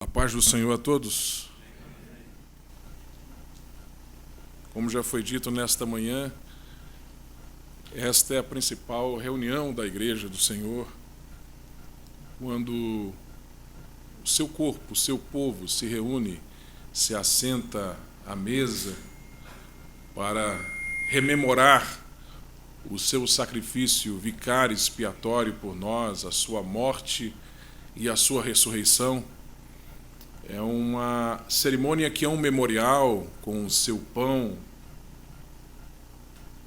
A paz do Senhor a todos. Como já foi dito nesta manhã, esta é a principal reunião da Igreja do Senhor, quando o seu corpo, o seu povo se reúne, se assenta à mesa para rememorar o seu sacrifício vicário expiatório por nós, a sua morte e a sua ressurreição. É uma cerimônia que é um memorial com o seu pão,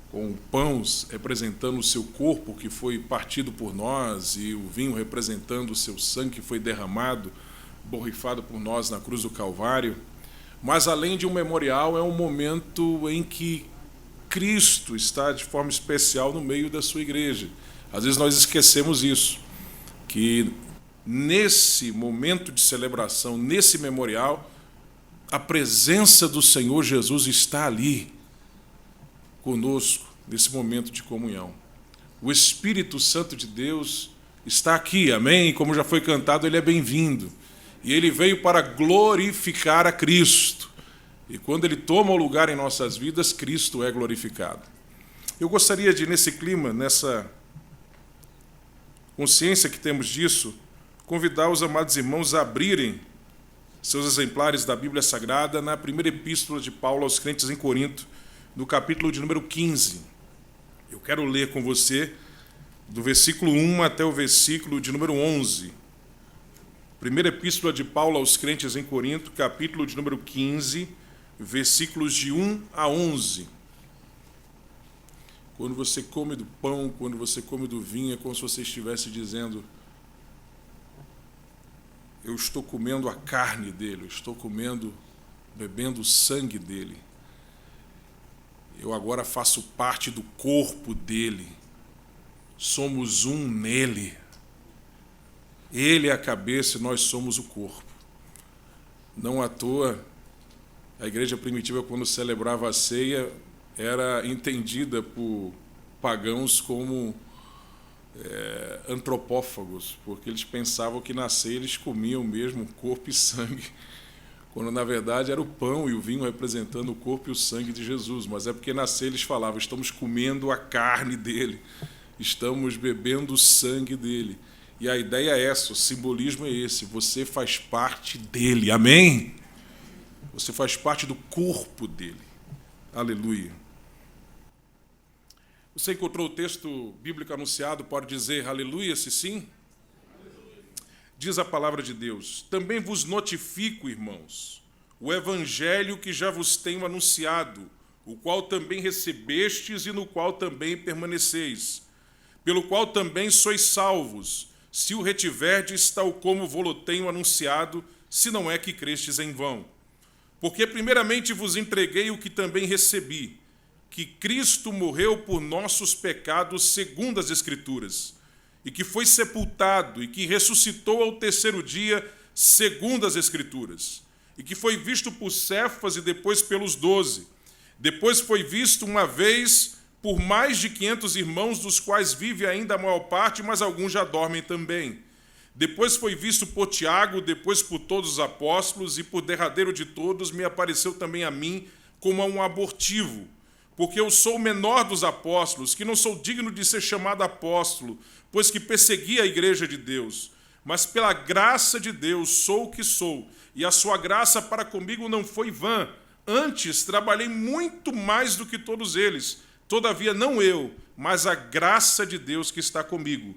com pães representando o seu corpo que foi partido por nós e o vinho representando o seu sangue que foi derramado, borrifado por nós na cruz do Calvário. Mas além de um memorial, é um momento em que Cristo está de forma especial no meio da sua igreja. Às vezes nós esquecemos isso, que nesse momento de celebração, nesse memorial, a presença do Senhor Jesus está ali, conosco, nesse momento de comunhão. O Espírito Santo de Deus está aqui, amém? E como já foi cantado, ele é bem-vindo. E ele veio para glorificar a Cristo. E quando ele toma o lugar em nossas vidas, Cristo é glorificado. Eu gostaria de, nesse clima, nessa consciência que temos disso, convidar os amados irmãos a abrirem seus exemplares da Bíblia Sagrada na primeira epístola de Paulo aos crentes em Corinto, no capítulo de número 15. Eu quero ler com você do versículo 1 até o versículo de número 11. Primeira epístola de Paulo aos crentes em Corinto, capítulo de número 15, versículos de 1 a 11. Quando você come do pão, quando você come do vinho, é como se você estivesse dizendo: eu estou comendo a carne dele, eu estou bebendo o sangue dele. Eu agora faço parte do corpo dele. Somos um nele. Ele é a cabeça e nós somos o corpo. Não à toa, a igreja primitiva, quando celebrava a ceia, era entendida por pagãos como antropófagos, porque eles pensavam que na ceia eles comiam mesmo corpo e sangue, quando na verdade era o pão e o vinho representando o corpo e o sangue de Jesus. Mas é porque na ceia eles falavam: estamos comendo a carne dele, estamos bebendo o sangue dele. E a ideia é essa, o simbolismo é esse: você faz parte dele, amém? Você faz parte do corpo dele, aleluia. Você encontrou o texto bíblico anunciado? Pode dizer aleluia, se sim? Aleluia. Diz a palavra de Deus: também vos notifico, irmãos, o evangelho que já vos tenho anunciado, o qual também recebestes e no qual também permaneceis, pelo qual também sois salvos, se o retiverdes tal como vou-lo tenho anunciado, se não é que crestes em vão. Porque primeiramente vos entreguei o que também recebi, que Cristo morreu por nossos pecados segundo as Escrituras, e que foi sepultado, e que ressuscitou ao terceiro dia segundo as Escrituras, e que foi visto por Cefas e depois pelos 12. Depois foi visto uma vez por mais de 500 irmãos, dos quais vive ainda a maior parte, mas alguns já dormem também. Depois foi visto por Tiago, depois por todos os apóstolos, e por derradeiro de todos me apareceu também a mim como a um abortivo, porque eu sou o menor dos apóstolos, que não sou digno de ser chamado apóstolo, pois que persegui a igreja de Deus. Mas pela graça de Deus sou o que sou, e a sua graça para comigo não foi vã. Antes trabalhei muito mais do que todos eles. Todavia não eu, mas a graça de Deus que está comigo.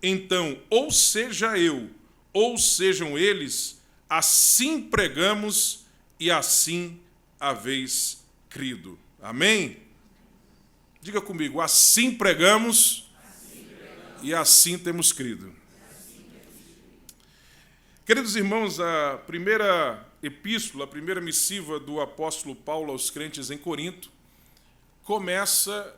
Então, ou seja eu, ou sejam eles, assim pregamos e assim haveis crido. Amém? Diga comigo: assim pregamos, e assim temos crido. Queridos irmãos, a primeira epístola, a primeira missiva do apóstolo Paulo aos crentes em Corinto, começa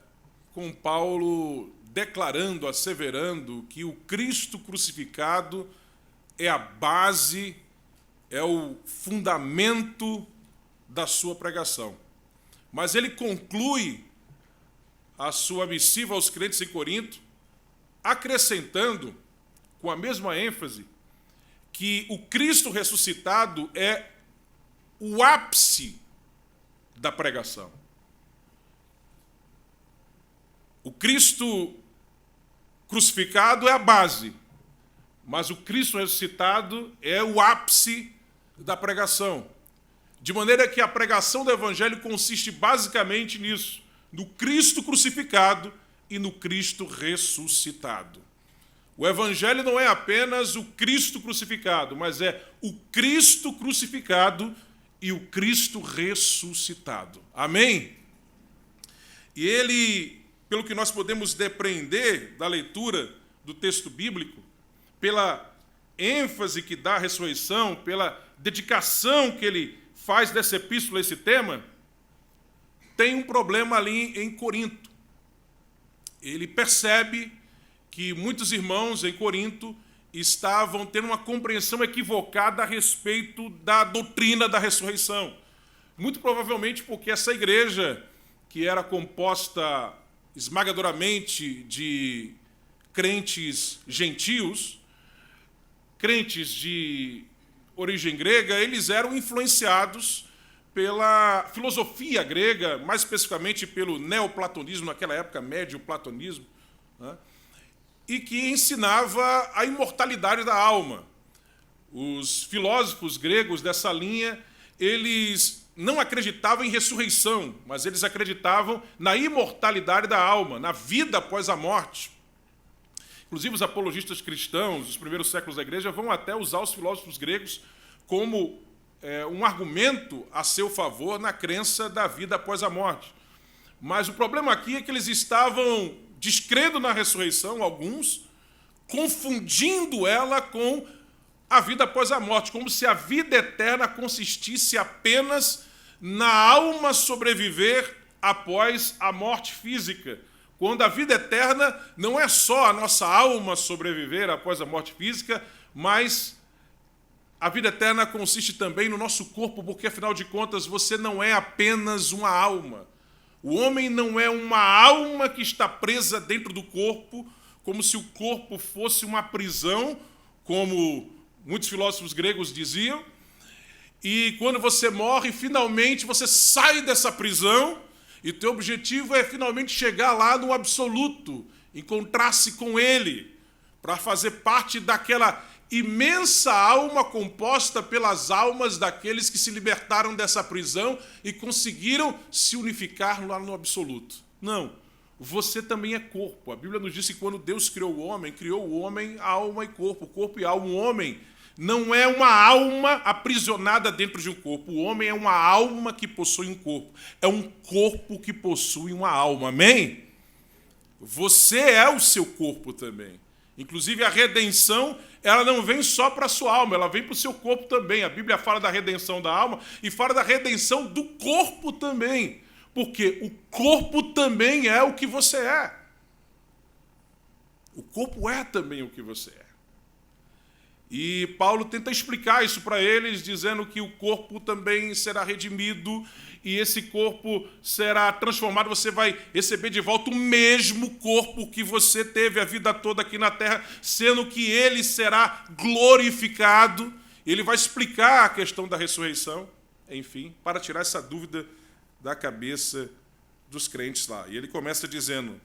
com Paulo declarando, asseverando que o Cristo crucificado é a base, é o fundamento da sua pregação. Mas ele conclui a sua missiva aos crentes em Corinto, acrescentando, com a mesma ênfase, que o Cristo ressuscitado é o ápice da pregação. O Cristo crucificado é a base, mas o Cristo ressuscitado é o ápice da pregação. De maneira que a pregação do Evangelho consiste basicamente nisso, no Cristo crucificado e no Cristo ressuscitado. O Evangelho não é apenas o Cristo crucificado, mas é o Cristo crucificado e o Cristo ressuscitado. Amém? E ele, pelo que nós podemos depreender da leitura do texto bíblico, pela ênfase que dá à ressurreição, pela dedicação que ele faz dessa epístola a esse tema, tem um problema ali em Corinto. Ele percebe que muitos irmãos em Corinto estavam tendo uma compreensão equivocada a respeito da doutrina da ressurreição. Muito provavelmente porque essa igreja, que era composta esmagadoramente de crentes gentios, crentes de origem grega, eles eram influenciados pela filosofia grega, mais especificamente pelo neoplatonismo, naquela época, médio platonismo, né? E que ensinava a imortalidade da alma. Os filósofos gregos dessa linha, eles não acreditavam em ressurreição, mas eles acreditavam na imortalidade da alma, na vida após a morte. Inclusive, os apologistas cristãos dos primeiros séculos da igreja vão até usar os filósofos gregos como um argumento a seu favor na crença da vida após a morte. Mas o problema aqui é que eles estavam descrendo na ressurreição, alguns, confundindo ela com a vida após a morte, como se a vida eterna consistisse apenas na alma sobreviver após a morte física, quando a vida eterna não é só a nossa alma sobreviver após a morte física, mas a vida eterna consiste também no nosso corpo, porque, afinal de contas, você não é apenas uma alma. O homem não é uma alma que está presa dentro do corpo, como se o corpo fosse uma prisão, como muitos filósofos gregos diziam. E quando você morre, finalmente você sai dessa prisão, e o teu objetivo é finalmente chegar lá no absoluto, encontrar-se com ele, para fazer parte daquela imensa alma composta pelas almas daqueles que se libertaram dessa prisão e conseguiram se unificar lá no absoluto. Não, você também é corpo. A Bíblia nos diz que quando Deus criou o homem, alma e corpo. Corpo e alma. O homem não é uma alma aprisionada dentro de um corpo. O homem é uma alma que possui um corpo. É um corpo que possui uma alma. Amém? Você é o seu corpo também. Inclusive, a redenção, ela não vem só para a sua alma, ela vem para o seu corpo também. A Bíblia fala da redenção da alma e fala da redenção do corpo também. Porque o corpo também é o que você é. O corpo é também o que você é. E Paulo tenta explicar isso para eles, dizendo que o corpo também será redimido e esse corpo será transformado, você vai receber de volta o mesmo corpo que você teve a vida toda aqui na terra, sendo que ele será glorificado. Ele vai explicar a questão da ressurreição, enfim, para tirar essa dúvida da cabeça dos crentes lá. E ele começa dizendo: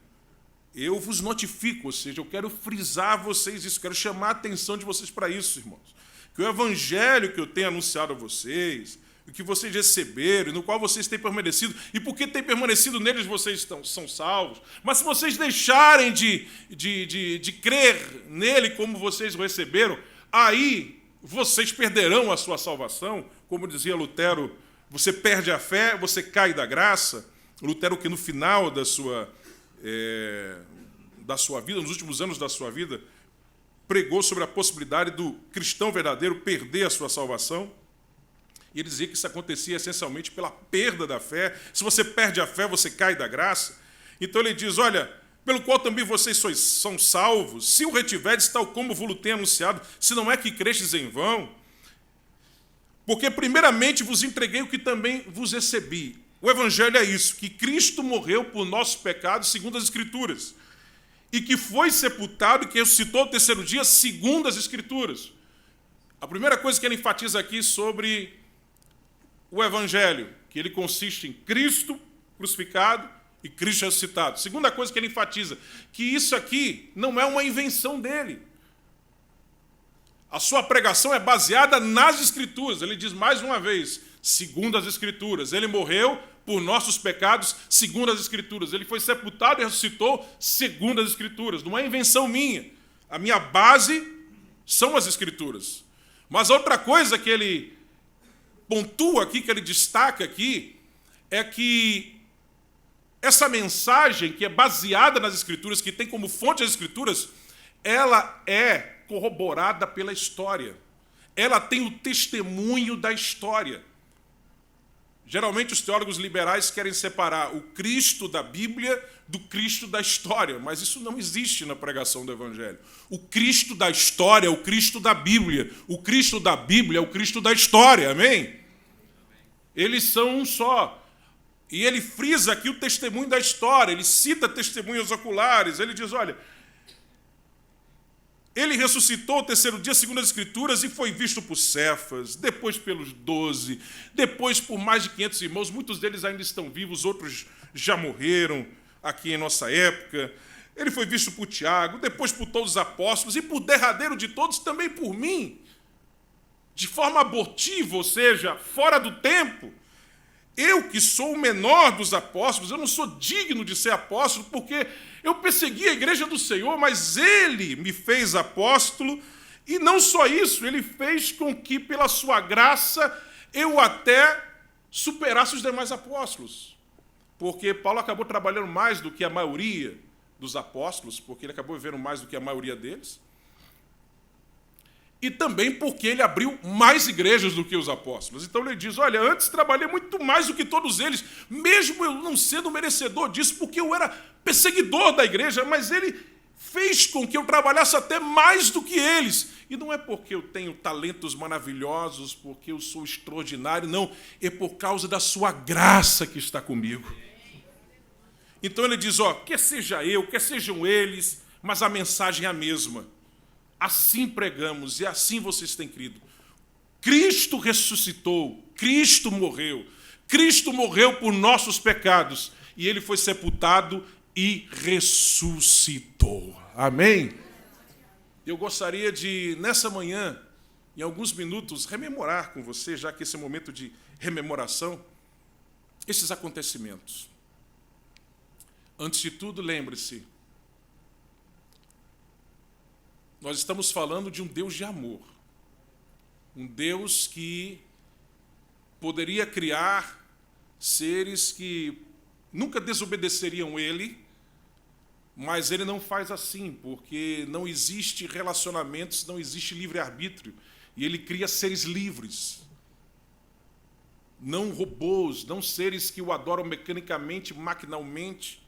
eu vos notifico, ou seja, eu quero frisar a vocês isso, quero chamar a atenção de vocês para isso, irmãos. Que o evangelho que eu tenho anunciado a vocês, o que vocês receberam, e no qual vocês têm permanecido, e porque têm permanecido neles vocês são salvos. Mas se vocês deixarem de crer nele como vocês o receberam, aí vocês perderão a sua salvação. Como dizia Lutero, você perde a fé, você cai da graça. Lutero, que no final da sua vida, nos últimos anos da sua vida, pregou sobre a possibilidade do cristão verdadeiro perder a sua salvação. E ele dizia que isso acontecia essencialmente pela perda da fé. Se você perde a fé, você cai da graça. Então ele diz: olha, pelo qual também vocês são salvos, se o retiverdes, tal como vos tenho anunciado, se não é que crestes em vão. Porque primeiramente vos entreguei o que também vos recebi. O evangelho é isso, que Cristo morreu por nossos pecados, segundo as Escrituras, e que foi sepultado e que ressuscitou ao terceiro dia, segundo as Escrituras. A primeira coisa que ele enfatiza aqui sobre o Evangelho, que ele consiste em Cristo crucificado e Cristo ressuscitado. Segunda coisa que ele enfatiza, que isso aqui não é uma invenção dele. A sua pregação é baseada nas Escrituras. Ele diz mais uma vez, segundo as Escrituras. Ele morreu por nossos pecados, segundo as Escrituras. Ele foi sepultado e ressuscitou, segundo as Escrituras. Não é invenção minha. A minha base são as Escrituras. Mas outra coisa que ele pontua aqui, que ele destaca aqui, é que essa mensagem que é baseada nas Escrituras, que tem como fonte as Escrituras, ela é corroborada pela história. Ela tem o testemunho da história. Geralmente os teólogos liberais querem separar o Cristo da Bíblia do Cristo da história, mas isso não existe na pregação do Evangelho. O Cristo da história é o Cristo da Bíblia. O Cristo da Bíblia é o Cristo da história, amém? Eles são um só. E ele frisa aqui o testemunho da história, ele cita testemunhos oculares, ele diz, olha, ele ressuscitou o terceiro dia, segundo as Escrituras, e foi visto por Cefas, depois pelos 12, depois por mais de 500 irmãos, muitos deles ainda estão vivos, outros já morreram aqui em nossa época. Ele foi visto por Tiago, depois por todos os apóstolos, e por derradeiro de todos também por mim, de forma abortiva, ou seja, fora do tempo. Eu, que sou o menor dos apóstolos, eu não sou digno de ser apóstolo, porque eu persegui a igreja do Senhor, mas ele me fez apóstolo, e não só isso, ele fez com que, pela sua graça, eu até superasse os demais apóstolos. Porque Paulo acabou trabalhando mais do que a maioria dos apóstolos, porque ele acabou vivendo mais do que a maioria deles, e também porque ele abriu mais igrejas do que os apóstolos. Então ele diz, olha, antes trabalhei muito mais do que todos eles, mesmo eu não sendo merecedor disso, porque eu era perseguidor da igreja, mas ele fez com que eu trabalhasse até mais do que eles. E não é porque eu tenho talentos maravilhosos, porque eu sou extraordinário, não, é por causa da sua graça que está comigo. Então ele diz, ó, quer seja eu, quer sejam eles, mas a mensagem é a mesma. Assim pregamos e assim vocês têm crido. Cristo ressuscitou, Cristo morreu por nossos pecados e ele foi sepultado e ressuscitou. Amém? Eu gostaria de, nessa manhã, em alguns minutos, rememorar com você, já que esse é um momento de rememoração, esses acontecimentos. Antes de tudo, lembre-se, nós estamos falando de um Deus de amor. Um Deus que poderia criar seres que nunca desobedeceriam Ele, mas Ele não faz assim, porque não existe relacionamentos, não existe livre-arbítrio. E Ele cria seres livres. Não robôs, não seres que o adoram mecanicamente, maquinalmente,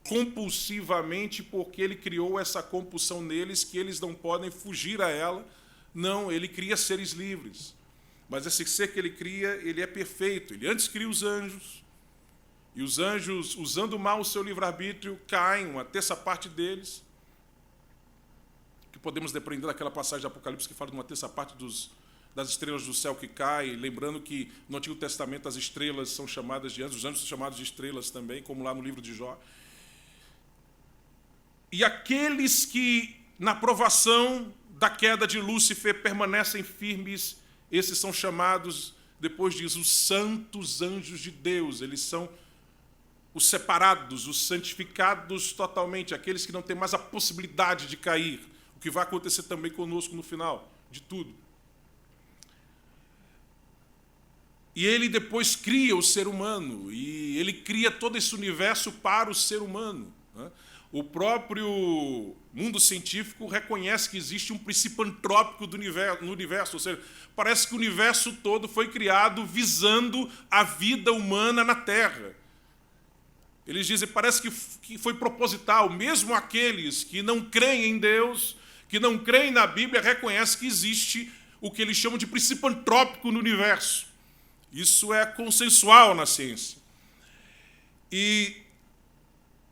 compulsivamente, porque ele criou essa compulsão neles que eles não podem fugir a ela. Não, ele cria seres livres. Mas esse ser que ele cria, ele é perfeito. Ele antes cria os anjos, e os anjos, usando mal o seu livre-arbítrio, caem, uma terça parte deles, que podemos depreender daquela passagem de Apocalipse que fala de uma terça parte das estrelas do céu que caem, lembrando que no Antigo Testamento as estrelas são chamadas de anjos, os anjos são chamados de estrelas também, como lá no livro de Jó. E aqueles que, na provação da queda de Lúcifer, permanecem firmes, esses são chamados, depois diz, os santos anjos de Deus. Eles são os separados, os santificados totalmente, aqueles que não têm mais a possibilidade de cair, o que vai acontecer também conosco no final de tudo. E ele depois cria o ser humano, e ele cria todo esse universo para o ser humano, né? O próprio mundo científico reconhece que existe um princípio antrópico no universo, ou seja, parece que o universo todo foi criado visando a vida humana na Terra. Eles dizem, parece que foi proposital, mesmo aqueles que não creem em Deus, que não creem na Bíblia, reconhecem que existe o que eles chamam de princípio antrópico no universo. Isso é consensual na ciência. E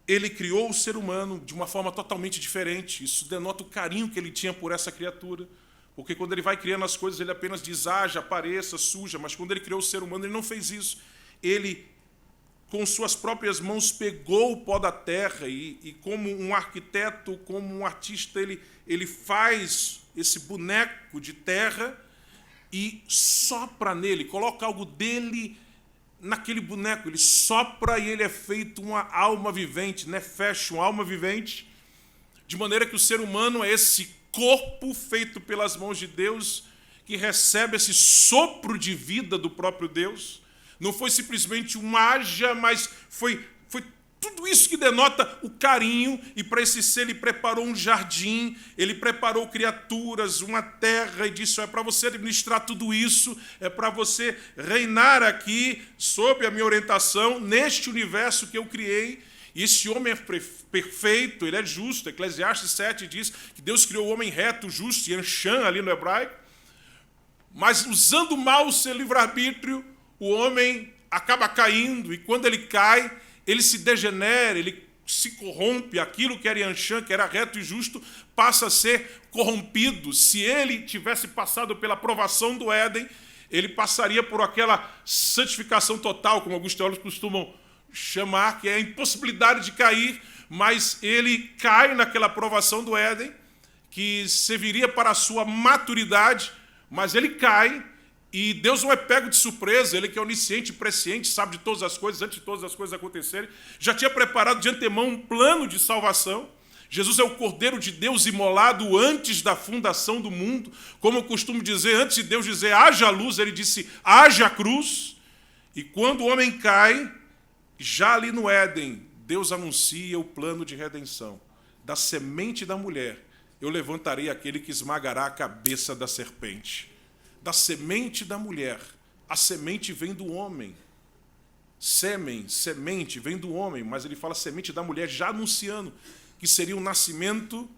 ele criou o ser humano de uma forma totalmente diferente. Isso denota o carinho que ele tinha por essa criatura, Porque quando ele vai criando as coisas, ele apenas diz, haja, apareça, surja. Mas quando ele criou o ser humano, ele não fez isso. Ele, com suas próprias mãos, pegou o pó da terra e como um arquiteto, como um artista, ele faz esse boneco de terra e sopra nele, coloca algo dele naquele boneco. Ele sopra e ele é feito uma alma vivente, nefesh, uma alma vivente, de maneira que o ser humano é esse corpo feito pelas mãos de Deus, que recebe esse sopro de vida do próprio Deus. Não foi simplesmente um haja, mas foi tudo isso que denota o carinho, e para esse ser ele preparou um jardim, ele preparou criaturas, uma terra, e disse, é para você administrar tudo isso, é para você reinar aqui, sob a minha orientação, neste universo que eu criei. E esse homem é perfeito, ele é justo. Eclesiastes 7 diz que Deus criou o homem reto, justo, Yanshan ali no hebraico, mas usando mal o seu livre-arbítrio, o homem acaba caindo, e quando ele cai, ele se degenera, ele se corrompe, aquilo que era Yanshan, que era reto e justo, passa a ser corrompido. Se ele tivesse passado pela provação do Éden, ele passaria por aquela santificação total, como alguns teólogos costumam chamar, que é a impossibilidade de cair, mas ele cai naquela provação do Éden, que serviria para a sua maturidade, mas ele cai, e Deus não é pego de surpresa, ele que é onisciente e presciente, sabe de todas as coisas, antes de todas as coisas acontecerem, já tinha preparado de antemão um plano de salvação. Jesus é o Cordeiro de Deus imolado antes da fundação do mundo. Como eu costumo dizer, antes de Deus dizer haja luz, ele disse haja cruz. E quando o homem cai, já ali no Éden, Deus anuncia o plano de redenção. Da semente da mulher, eu levantarei aquele que esmagará a cabeça da serpente. Da semente da mulher, a semente vem do homem. Sêmen, semente, vem do homem, mas ele fala semente da mulher, já anunciando que seria um nascimento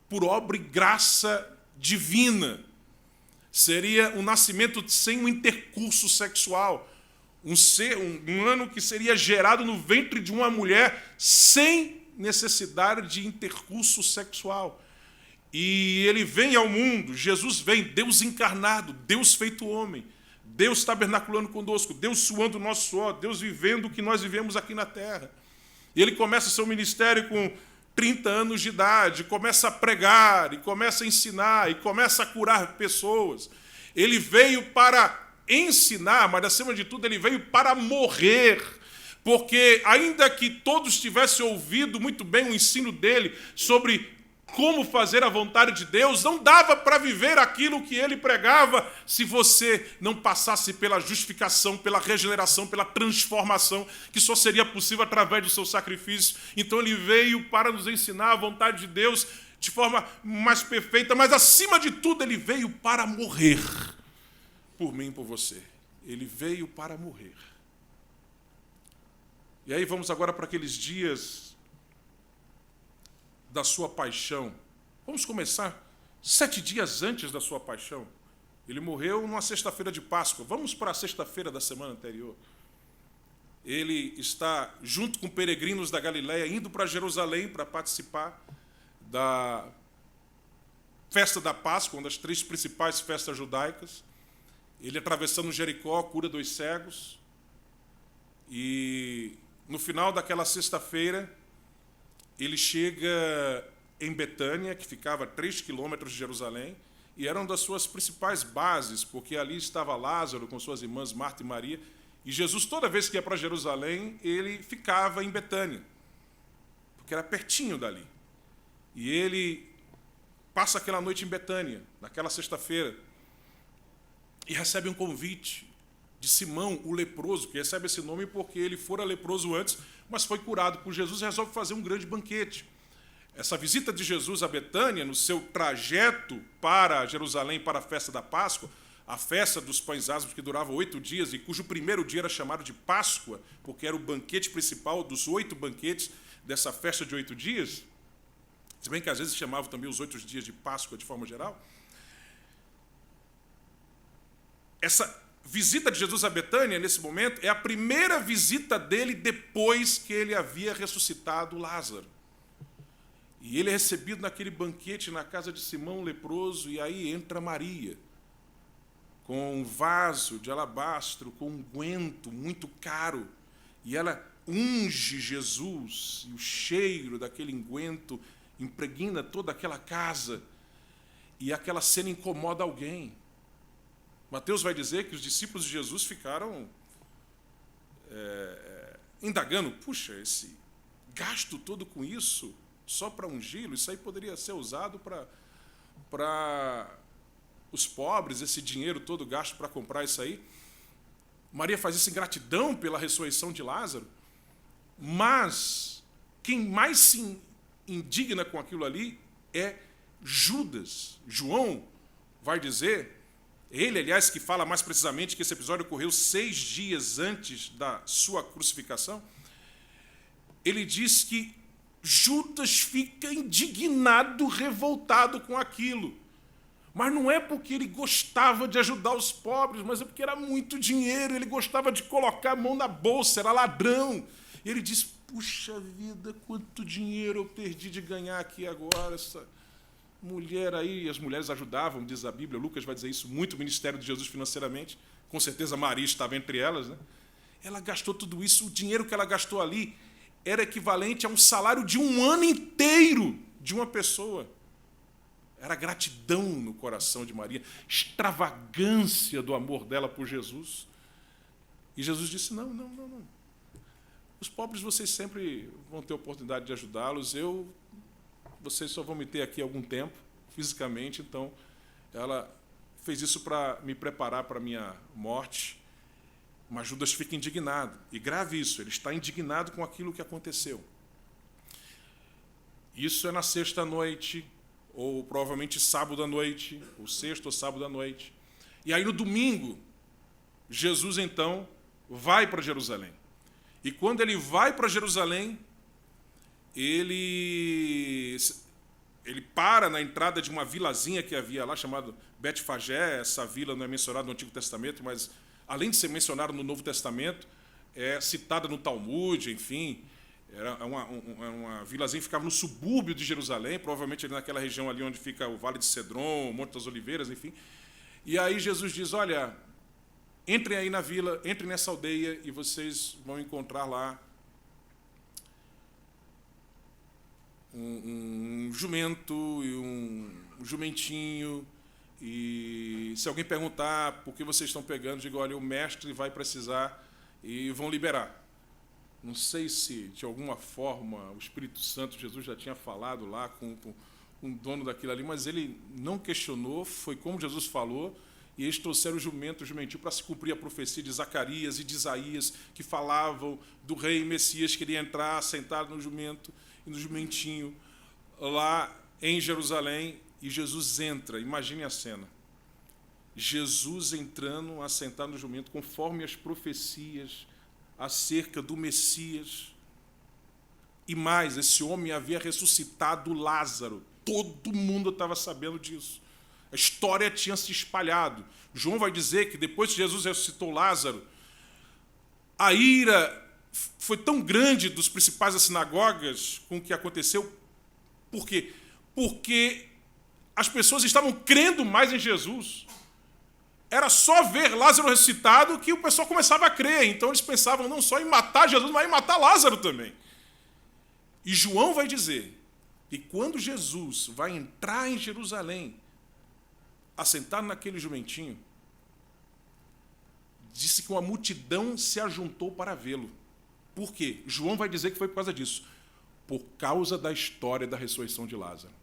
por obra e graça divina. Seria um nascimento sem um intercurso sexual. Um ser humano que seria gerado no ventre de uma mulher sem necessidade de intercurso sexual. E ele vem ao mundo, Jesus vem, Deus encarnado, Deus feito homem, Deus tabernaculando conosco, Deus suando o nosso suor, Deus vivendo o que nós vivemos aqui na terra. E ele começa seu ministério com 30 anos de idade, começa a pregar, e começa a ensinar, e começa a curar pessoas. Ele veio para ensinar, mas acima de tudo ele veio para morrer, porque ainda que todos tivessem ouvido muito bem o ensino dele sobre como fazer a vontade de Deus, não dava para viver aquilo que ele pregava se você não passasse pela justificação, pela regeneração, pela transformação, que só seria possível através do seu sacrifício. Então ele veio para nos ensinar a vontade de Deus de forma mais perfeita, mas acima de tudo ele veio para morrer por mim e por você. Ele veio para morrer. E aí vamos agora para aqueles dias da sua paixão. Vamos começar 7 dias antes da sua paixão. Ele morreu numa sexta-feira de Páscoa. Vamos para a sexta-feira da semana anterior. Ele está junto com peregrinos da Galileia, indo para Jerusalém para participar da festa da Páscoa, uma das 3 principais festas judaicas. Ele atravessando Jericó, cura 2 cegos. E no final daquela sexta-feira, ele chega em Betânia, que ficava a 3 quilômetros de Jerusalém, e era uma das suas principais bases, porque ali estava Lázaro com suas irmãs Marta e Maria, e Jesus, toda vez que ia para Jerusalém, ele ficava em Betânia, porque era pertinho dali. E ele passa aquela noite em Betânia, naquela sexta-feira, e recebe um convite de Simão, o leproso, que recebe esse nome porque ele fora leproso antes, mas foi curado por Jesus e resolve fazer um grande banquete. Essa visita de Jesus a Betânia, no seu trajeto para Jerusalém, para a festa da Páscoa, a festa dos pães asmos, que durava 8 dias, e cujo primeiro dia era chamado de Páscoa, porque era o banquete principal dos 8 banquetes dessa festa de 8 dias, se bem que às vezes chamavam também os 8 dias de Páscoa de forma geral. Essa visita de Jesus a Betânia, nesse momento, é a primeira visita dele depois que ele havia ressuscitado Lázaro. E ele é recebido naquele banquete na casa de Simão o leproso, e aí entra Maria, com um vaso de alabastro, com um unguento muito caro, e ela unge Jesus, e o cheiro daquele unguento impregna toda aquela casa, e aquela cena incomoda alguém. Mateus vai dizer que os discípulos de Jesus ficaram indagando, puxa, esse gasto todo com isso, só para ungí-lo, isso aí poderia ser usado para os pobres, esse dinheiro todo gasto para comprar isso aí. Maria faz isso em gratidão pela ressurreição de Lázaro, mas quem mais se indigna com aquilo ali é Judas. João vai dizer, ele, aliás, que fala mais precisamente que esse episódio ocorreu 6 dias antes da sua crucificação, ele diz que Judas fica indignado, revoltado com aquilo. Mas não é porque ele gostava de ajudar os pobres, mas é porque era muito dinheiro, ele gostava de colocar a mão na bolsa, era ladrão. E ele diz, puxa vida, quanto dinheiro eu perdi de ganhar aqui agora, essa mulher aí. As mulheres ajudavam, diz a Bíblia, Lucas vai dizer isso muito, o ministério de Jesus financeiramente, com certeza Maria estava entre elas, né? Ela gastou tudo isso, o dinheiro que ela gastou ali era equivalente a um salário de um ano inteiro de uma pessoa. Era gratidão no coração de Maria, extravagância do amor dela por Jesus. E Jesus disse, não. Os pobres vocês sempre vão ter oportunidade de ajudá-los, vocês só vão me ter aqui algum tempo, fisicamente, então ela fez isso para me preparar para a minha morte. Mas Judas fica indignado, e grave isso, ele está indignado com aquilo que aconteceu. Isso é na sexta-noite, ou provavelmente sábado à noite, ou sexta ou sábado à noite. E aí no domingo, Jesus então vai para Jerusalém. E quando ele vai para Jerusalém, ele para na entrada de uma vilazinha que havia lá, chamada Betfagé. Essa vila não é mencionada no Antigo Testamento, mas além de ser mencionada no Novo Testamento, é citada no Talmud, enfim. Era uma vilazinha que ficava no subúrbio de Jerusalém, provavelmente ali naquela região ali onde fica o Vale de Cedron, o Monte das Oliveiras, enfim. E aí Jesus diz, olha, entrem aí na vila, entrem nessa aldeia e vocês vão encontrar lá um jumento e um jumentinho. E se alguém perguntar por que vocês estão pegando, diga, olha, o mestre vai precisar e vão liberar. Não sei se, de alguma forma, o Espírito Santo, Jesus já tinha falado lá com o dono daquilo ali, mas ele não questionou, foi como Jesus falou, e eles trouxeram o jumentinho para se cumprir a profecia de Zacarias e de Isaías, que falavam do rei Messias que iria entrar sentado no jumento e no jumentinho lá em Jerusalém, e Jesus entra. Imagine a cena. Jesus entrando, assentado no jumento, conforme as profecias acerca do Messias. E mais, esse homem havia ressuscitado Lázaro. Todo mundo estava sabendo disso. A história tinha se espalhado. João vai dizer que depois que Jesus ressuscitou Lázaro, a ira foi tão grande dos principais das sinagogas com o que aconteceu. Por quê? Porque as pessoas estavam crendo mais em Jesus. Era só ver Lázaro ressuscitado que o pessoal começava a crer. Então eles pensavam não só em matar Jesus, mas em matar Lázaro também. E João vai dizer que quando Jesus vai entrar em Jerusalém, assentado naquele jumentinho, disse que uma multidão se ajuntou para vê-lo. Por quê? João vai dizer que foi por causa disso. Por causa da história da ressurreição de Lázaro,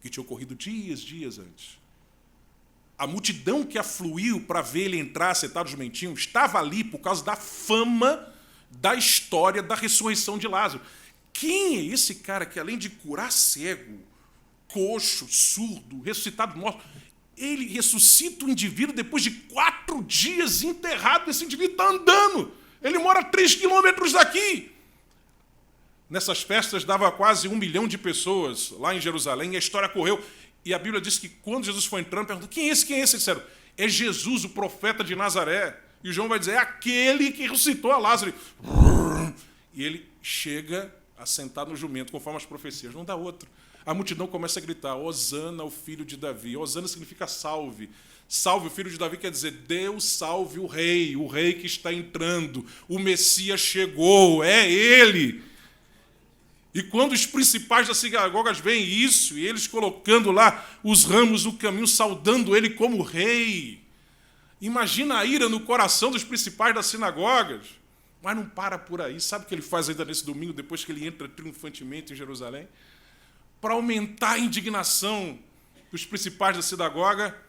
que tinha ocorrido dias antes. A multidão que afluiu para ver ele entrar sentado no jumentinho estava ali por causa da fama da história da ressurreição de Lázaro. Quem é esse cara que, além de curar cego, coxo, surdo, ressuscitado morto, ele ressuscita o indivíduo depois de 4 dias enterrado? Esse indivíduo está andando. Ele mora 3 quilômetros daqui. Nessas festas dava quase 1 milhão de pessoas lá em Jerusalém, e a história correu. E a Bíblia diz que quando Jesus foi entrando, perguntou, quem é esse? Quem é esse? Disseram, é Jesus, o profeta de Nazaré. E João vai dizer, é aquele que ressuscitou a Lázaro. E ele chega assentado no jumento, conforme as profecias. Não dá outro. a multidão começa a gritar: Hosana, o filho de Davi. Hosana significa salve. Salve o filho de Davi quer dizer Deus salve o rei que está entrando. O Messias chegou, é ele. E quando os principais das sinagogas veem isso, e eles colocando lá os ramos no caminho, saudando ele como rei, imagina a ira no coração dos principais das sinagogas. Mas não para por aí. Sabe o que ele faz ainda nesse domingo, depois que ele entra triunfantemente em Jerusalém? Para aumentar a indignação dos principais da sinagoga,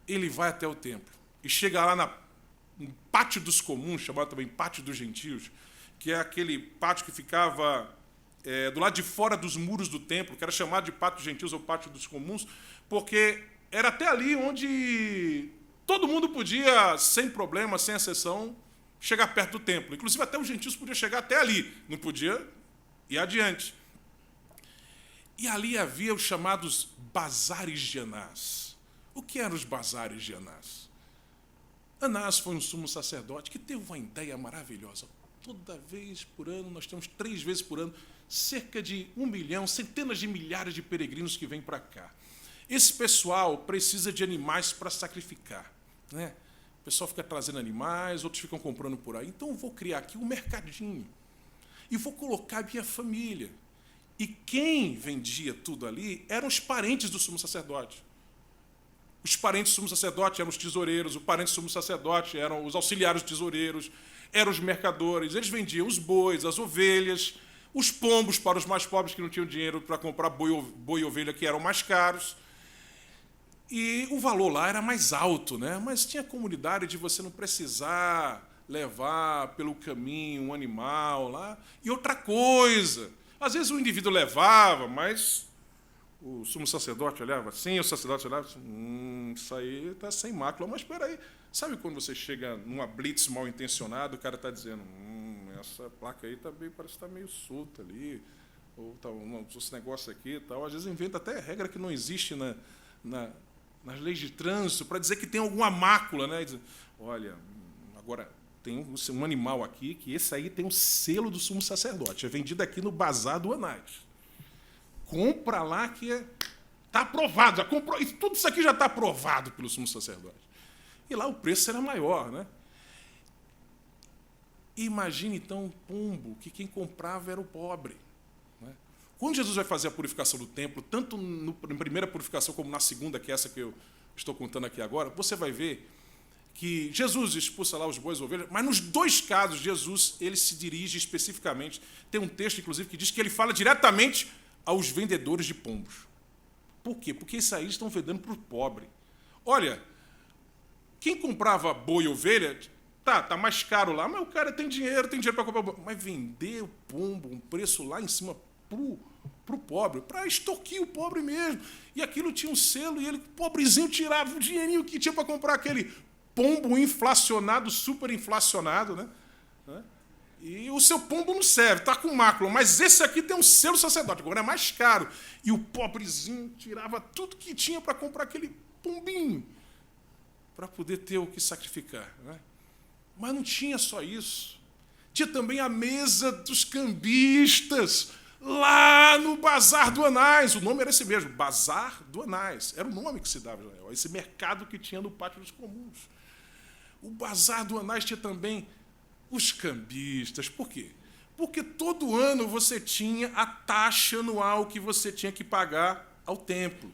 ele vai até o templo e chega lá no pátio dos comuns, chamado também pátio dos gentios, que é aquele pátio que ficava do lado de fora dos muros do templo, que era chamado de pátio dos gentios ou pátio dos comuns, porque era até ali onde todo mundo podia, sem problema, sem exceção, chegar perto do templo. Inclusive até os gentios podiam chegar até ali, não podia ir adiante. E ali havia os chamados bazares de Anás. O que eram os bazares de Anás? Anás foi um sumo sacerdote que teve uma ideia maravilhosa. Toda vez por ano, nós temos 3 vezes por ano, cerca de 1 milhão, centenas de milhares de peregrinos que vêm para cá. Esse pessoal precisa de animais para sacrificar, né? O pessoal fica trazendo animais, outros ficam comprando por aí. Então eu vou criar aqui um mercadinho e vou colocar a minha família. E quem vendia tudo ali eram os parentes do sumo sacerdote. Os parentes do sumo sacerdote eram os tesoureiros, os parentes do sumo sacerdote eram os auxiliares tesoureiros, eram os mercadores. Eles vendiam os bois, as ovelhas, os pombos para os mais pobres que não tinham dinheiro para comprar boi e ovelha, que eram mais caros. E o valor lá era mais alto, né? Mas tinha a comunidade de você não precisar levar pelo caminho um animal lá. E outra coisa, às vezes o indivíduo levava, mas o sumo sacerdote olhava assim, o sacerdote olhava assim, isso aí está sem mácula. Mas espera aí, sabe quando você chega numa blitz mal intencionada, o cara está dizendo, essa placa aí parece que está meio solta ali, ou tá, esse negócio aqui e tal. Às vezes inventa até regra que não existe nas leis de trânsito para dizer que tem alguma mácula, né? Diz, olha, agora tem um animal aqui que esse aí tem o selo do sumo sacerdote, é vendido aqui no bazar do Anás. Compra lá que está aprovado, já comprou, tudo isso aqui já está aprovado pelo sumo sacerdote. E lá o preço era maior, né? Imagine então um pombo que quem comprava era o pobre. Né? Quando Jesus vai fazer a purificação do templo, tanto na primeira purificação como na segunda, que é essa que eu estou contando aqui agora, você vai ver que Jesus expulsa lá os bois e ovelhas, mas nos 2 casos, Jesus ele se dirige especificamente. Tem um texto, inclusive, que diz que ele fala diretamente aos vendedores de pombos. Por quê? Porque esses aí estão vendendo para o pobre. Olha, quem comprava boi e ovelha, tá mais caro lá, mas o cara tem dinheiro para comprar boi. Mas vender o pombo, um preço lá em cima para o pobre, para extorquir o pobre mesmo. E aquilo tinha um selo, e ele, pobrezinho, tirava o dinheirinho que tinha para comprar aquele pombo inflacionado, super inflacionado, né? E o seu pombo não serve, está com mácula, mas esse aqui tem um selo sacerdote, agora é mais caro. E o pobrezinho tirava tudo que tinha para comprar aquele pombinho, para poder ter o que sacrificar. Né? Mas não tinha só isso. Tinha também a mesa dos cambistas, lá no Bazar do Anás. O nome era esse mesmo, Bazar do Anás. Era o nome que se dava, esse mercado que tinha no Pátio dos Comuns. O Bazar do Anás tinha também os cambistas. Por quê? Porque todo ano você tinha a taxa anual que você tinha que pagar ao templo.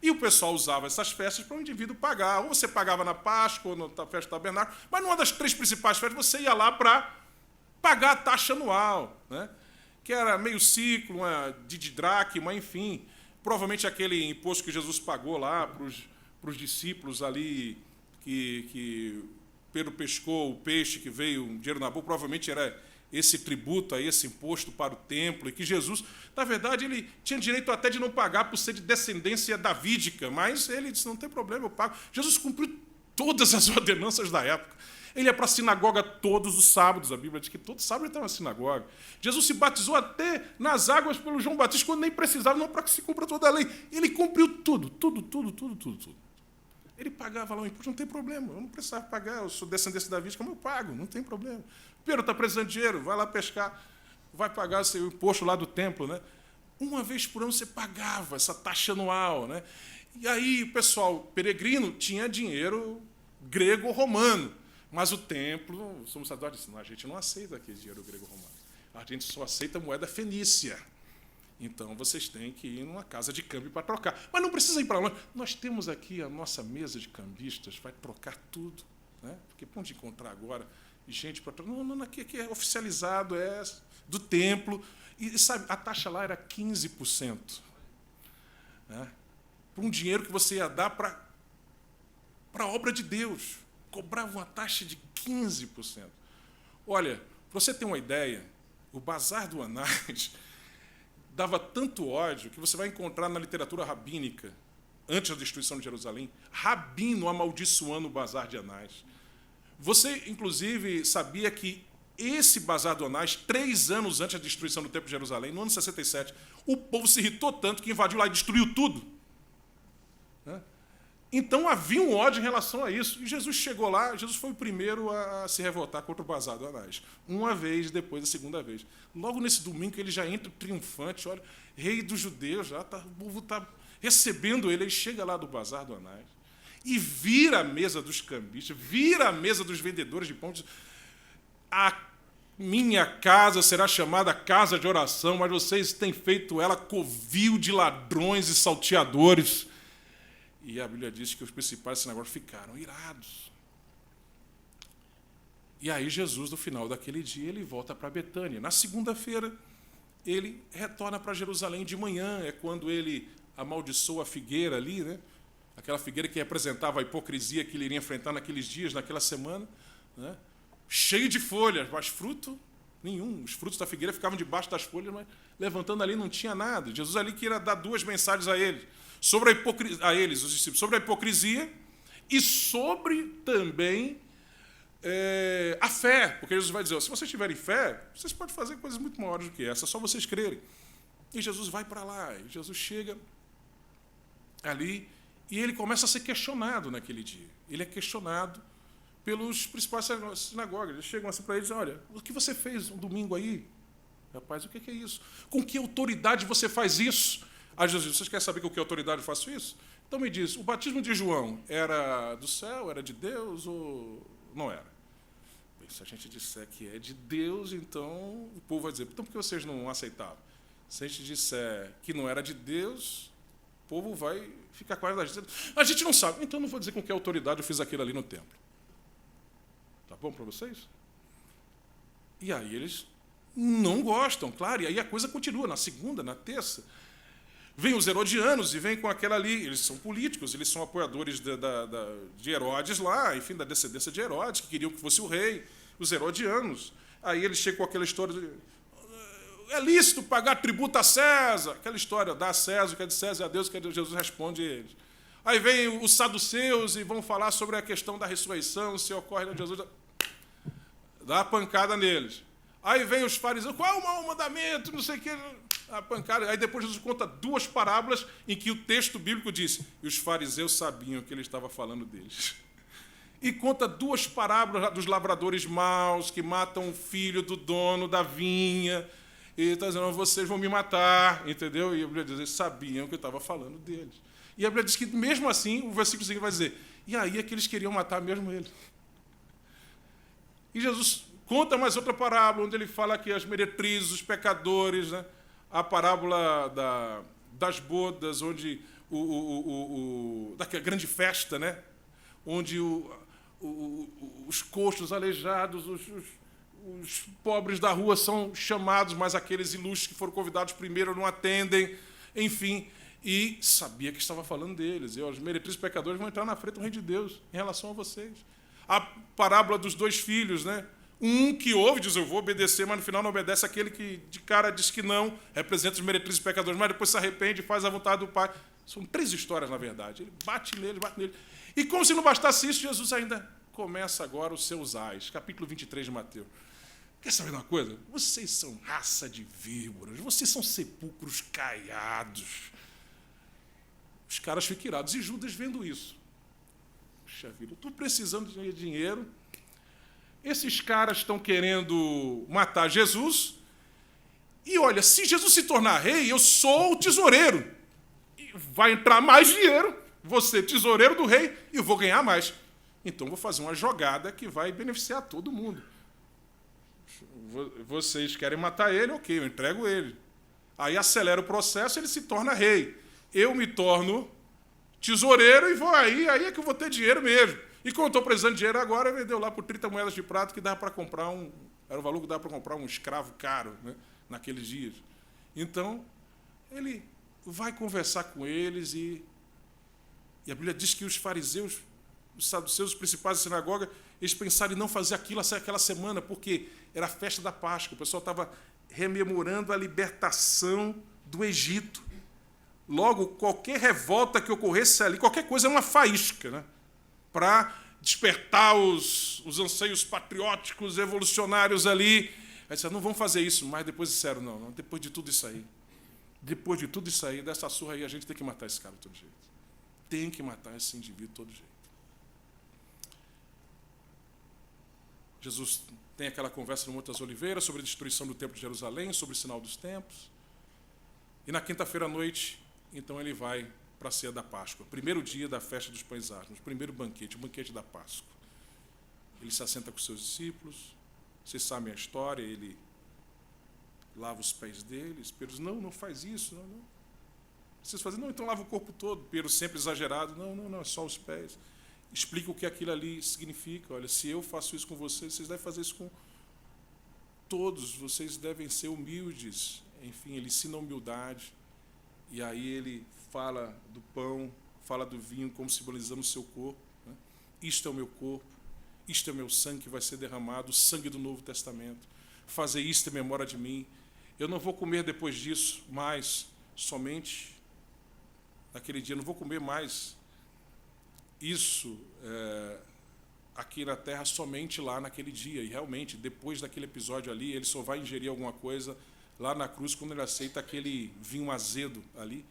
E o pessoal usava essas festas para o indivíduo pagar. Ou você pagava na Páscoa, ou na festa do Tabernáculo, mas numa das 3 principais festas você ia lá para pagar a taxa anual, né? Que era meio ciclo, uma didracma, enfim. Provavelmente aquele imposto que Jesus pagou lá para os discípulos ali, que Pedro pescou o peixe que veio, um dinheiro na boca, provavelmente era esse tributo, aí, esse imposto para o templo, e que Jesus, na verdade, ele tinha direito até de não pagar por ser de descendência davídica, mas ele disse, não tem problema, eu pago. Jesus cumpriu todas as ordenanças da época. Ele ia para a sinagoga todos os sábados, a Bíblia diz que todo sábado ele estava na sinagoga. Jesus se batizou até nas águas pelo João Batista, quando nem precisava, não para que se cumpra toda a lei. Ele cumpriu tudo. Ele pagava lá o imposto, não tem problema, eu não precisava pagar, eu sou descendência davídica, mas eu pago, não tem problema. Pedro está precisando de dinheiro, vai lá pescar, vai pagar o imposto lá do templo, né? Uma vez por ano você pagava essa taxa anual, né? E aí o pessoal peregrino tinha dinheiro grego ou romano, mas o templo, o sumo sacerdote disse, não, a gente não aceita aquele dinheiro grego ou romano, a gente só aceita moeda fenícia. Então vocês têm que ir numa casa de câmbio para trocar. Mas não precisa ir para longe. Nós temos aqui a nossa mesa de cambistas, vai trocar tudo, né? Porque para onde encontrar agora gente para trocar? Não, aqui é oficializado, é do templo. E sabe, a taxa lá era 15%. Né? Por um dinheiro que você ia dar para a obra de Deus. Cobrava uma taxa de 15%. Olha, para você ter uma ideia, o Bazar do Anás dava tanto ódio que você vai encontrar na literatura rabínica, antes da destruição de Jerusalém, rabino amaldiçoando o Bazar de Anás. Você, inclusive, sabia que esse Bazar do Anás, 3 anos antes da destruição do Templo de Jerusalém, no ano 67, o povo se irritou tanto que invadiu lá e destruiu tudo. Né? Então havia um ódio em relação a isso. E Jesus chegou lá, Jesus foi o primeiro a se revoltar contra o Bazar do Anás. Uma vez, depois a segunda vez. Logo nesse domingo ele já entra triunfante, olha, rei dos judeus, já tá, o povo está recebendo ele. Ele chega lá do Bazar do Anás e vira a mesa dos cambistas, vira a mesa dos vendedores de pão. A minha casa será chamada casa de oração, mas vocês têm feito ela covil de ladrões e salteadores. E a Bíblia diz que os principais sinagogas ficaram irados. E aí Jesus, no final daquele dia, ele volta para Betânia. Na segunda-feira, ele retorna para Jerusalém de manhã. É quando ele amaldiçoa a figueira ali, né? Aquela figueira que representava a hipocrisia que ele iria enfrentar naqueles dias, naquela semana, né? Cheio de folhas, mas fruto nenhum. Os frutos da figueira ficavam debaixo das folhas, mas levantando ali não tinha nada. Jesus ali queria dar 2 mensagens a eles, sobre a eles, os discípulos, sobre a hipocrisia e sobre também a fé. Porque Jesus vai dizer, se vocês tiverem fé, vocês podem fazer coisas muito maiores do que essa, é só vocês crerem. E Jesus vai para lá, e Jesus chega ali, e ele começa a ser questionado naquele dia. Ele é questionado pelos principais sinagogas. Eles chegam assim para ele e dizem, olha, o que você fez um domingo aí? Rapaz, o que é isso? Com que autoridade você faz isso? Aí Jesus diz, vocês querem saber com que autoridade eu faço isso? Então me diz, o batismo de João era do céu, era de Deus ou não era? Bem, se a gente disser que é de Deus, então o povo vai dizer, então por que vocês não aceitaram? Se a gente disser que não era de Deus, o povo vai ficar quase dizendo, a gente não sabe. Então não vou dizer com que autoridade eu fiz aquilo ali no templo. Tá bom para vocês? E aí eles não gostam, claro, e aí a coisa continua. Na segunda, na terça, vem os herodianos e vem com aquela ali. Eles são políticos, eles são apoiadores de Herodes lá, enfim, da descendência de Herodes, que queriam que fosse o rei, os herodianos. Aí eles chegam com aquela história de, é lícito pagar tributo a César, aquela história, dá a César, o que é de César, e a Deus, o que é de Jesus, responde eles. Aí vem os saduceus e vão falar sobre a questão da ressurreição, se ocorre na Jesus, dá a pancada neles. Aí vem os fariseus, qual é o mau mandamento, não sei o que, a pancada. Aí depois Jesus conta 2 parábolas em que o texto bíblico diz, e os fariseus sabiam que ele estava falando deles. E conta 2 parábolas dos lavradores maus que matam o filho do dono da vinha. E está dizendo, vocês vão me matar, entendeu? E a Bíblia diz, eles sabiam que eu estava falando deles. E a Bíblia diz que, mesmo assim, o versículo seguinte vai dizer, e aí é que eles queriam matar mesmo ele. E Jesus conta mais outra parábola, onde ele fala que as meretrizes, os pecadores, né? A parábola das bodas, onde daquela grande festa, né? Onde os coxos, os aleijados, os pobres da rua são chamados, mas aqueles ilustres que foram convidados primeiro não atendem, enfim, e sabia que estava falando deles. E os meretrizes pecadores vão entrar na frente do reino de Deus em relação a vocês. A parábola dos 2 filhos, né? Um que ouve, diz, eu vou obedecer, mas no final não obedece. Aquele que de cara diz que não, representa os meretrizes pecadores, mas depois se arrepende e faz a vontade do Pai. São 3 histórias, na verdade. Ele bate nele. E como se não bastasse isso, Jesus ainda começa agora os seus ais. Capítulo 23 de Mateus. Quer saber de uma coisa? Vocês são raça de víboras, vocês são sepulcros caiados. Os caras ficam irados. E Judas vendo isso. Puxa vida, eu estou precisando de dinheiro. Esses caras estão querendo matar Jesus E olha, se Jesus se tornar rei, eu sou o tesoureiro. E vai entrar mais dinheiro, vou ser tesoureiro do rei e eu vou ganhar mais. Então vou fazer uma jogada que vai beneficiar todo mundo. Vocês querem matar ele, ok, eu entrego ele. Aí acelera o processo, ele se torna rei. Eu me torno tesoureiro e vou aí é que eu vou ter dinheiro mesmo. E como eu estou precisando de dinheiro agora, ele deu lá por 30 moedas de prata que dava para comprar era o valor que dava para comprar um escravo caro, né, naqueles dias. Então, ele vai conversar com eles e a Bíblia diz que os fariseus, os saduceus, os principais da sinagoga, eles pensaram em não fazer aquilo aquela semana, porque era a festa da Páscoa. O pessoal estava rememorando a libertação do Egito. Logo, qualquer revolta que ocorresse ali, qualquer coisa é uma faísca, né? Para despertar os anseios patrióticos, evolucionários ali. Aí disseram, não vamos fazer isso, mas depois disseram, não, depois de tudo isso aí, dessa surra aí, a gente tem que matar esse cara de todo jeito. Tem que matar esse indivíduo de todo jeito. Jesus tem aquela conversa no Monte das Oliveiras sobre a destruição do Templo de Jerusalém, sobre o sinal dos tempos. E na quinta-feira à noite, então ele vai para a ceia da Páscoa, primeiro dia da festa dos pães asmos, primeiro banquete, o banquete da Páscoa. Ele se assenta com seus discípulos, vocês sabem a história, ele lava os pés deles. Pedro diz, não faz isso, não. Vocês fazem, não, então lava o corpo todo. Pedro sempre exagerado, não, é só os pés. Explica o que aquilo ali significa. Olha, se eu faço isso com vocês, vocês devem fazer isso com todos, vocês devem ser humildes. Enfim, ele ensina a humildade. E aí ele fala do pão, fala do vinho, como simbolizando o seu corpo. Né? Isto é o meu corpo, isto é o meu sangue que vai ser derramado, o sangue do Novo Testamento. Fazer isto em memória de mim. Eu não vou comer depois disso mais, somente naquele dia. Eu não vou comer mais isso aqui na terra somente lá naquele dia. E realmente, depois daquele episódio ali, ele só vai ingerir alguma coisa lá na cruz, quando ele aceita aquele vinho azedo ali.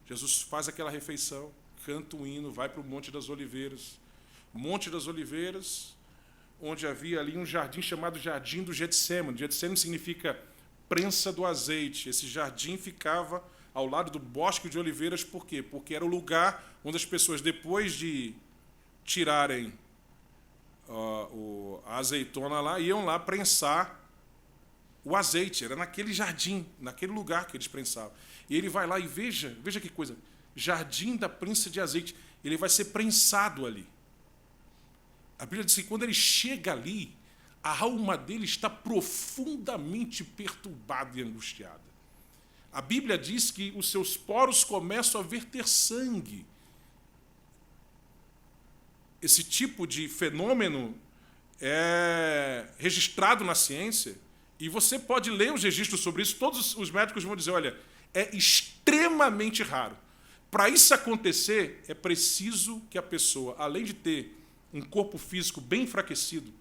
Jesus faz aquela refeição, canta um hino, vai para o Monte das Oliveiras. Monte das Oliveiras, onde havia ali um jardim chamado Jardim do Getsêmani. Getsêmani significa prensa do azeite. Esse jardim ficava ao lado do bosque de oliveiras, por quê? Porque era o lugar onde as pessoas, depois de tirarem a azeitona lá, iam lá prensar o azeite. Era naquele jardim, naquele lugar que eles prensavam. E ele vai lá e veja que coisa, jardim da prensa de azeite, ele vai ser prensado ali. A Bíblia diz que quando ele chega ali, a alma dele está profundamente perturbada e angustiada. A Bíblia diz que os seus poros começam a verter sangue. Esse tipo de fenômeno é registrado na ciência, e você pode ler os registros sobre isso, todos os médicos vão dizer, olha, é extremamente raro. Para isso acontecer, é preciso que a pessoa, além de ter um corpo físico bem enfraquecido,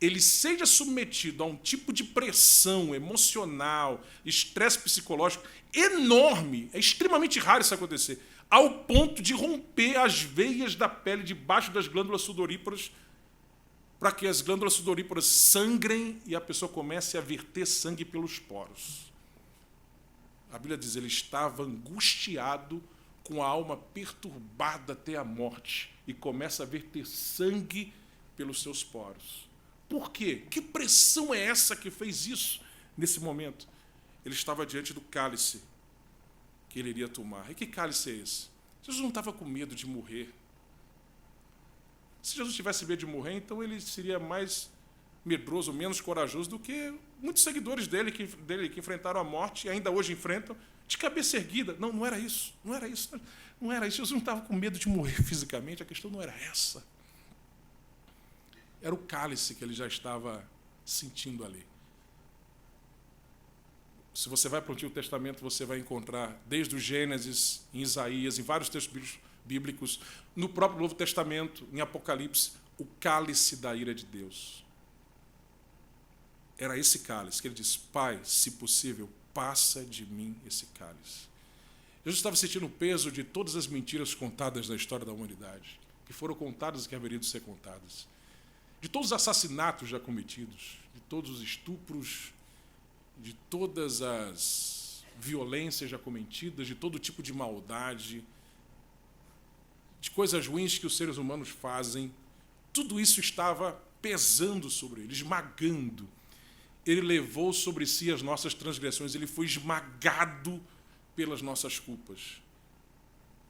ele seja submetido a um tipo de pressão emocional, estresse psicológico enorme, é extremamente raro isso acontecer, ao ponto de romper as veias da pele debaixo das glândulas sudoríparas, para que as glândulas sudoríparas sangrem e a pessoa comece a verter sangue pelos poros. A Bíblia diz, ele estava angustiado, com a alma perturbada até a morte, e começa a verter sangue pelos seus poros. Por quê? Que pressão é essa que fez isso nesse momento? Ele estava diante do cálice que ele iria tomar. E que cálice é esse? Jesus não estava com medo de morrer. Se Jesus tivesse medo de morrer, então ele seria mais medroso, menos corajoso do que muitos seguidores dele que enfrentaram a morte e ainda hoje enfrentam, de cabeça erguida. Não era isso. Jesus não estava com medo de morrer fisicamente, a questão não era essa. Era o cálice que ele já estava sentindo ali. Se você vai para o Antigo Testamento, você vai encontrar, desde o Gênesis, em Isaías, em vários textos bíblicos, no próprio Novo Testamento, em Apocalipse, o cálice da ira de Deus. Era esse cálice que ele diz, Pai, se possível, passa de mim esse cálice. Jesus estava sentindo o peso de todas as mentiras contadas na história da humanidade, que foram contadas e que haveriam de ser contadas, de todos os assassinatos já cometidos, de todos os estupros, de todas as violências já cometidas, de todo tipo de maldade, de coisas ruins que os seres humanos fazem, tudo isso estava pesando sobre ele, esmagando. Ele levou sobre si as nossas transgressões, ele foi esmagado pelas nossas culpas,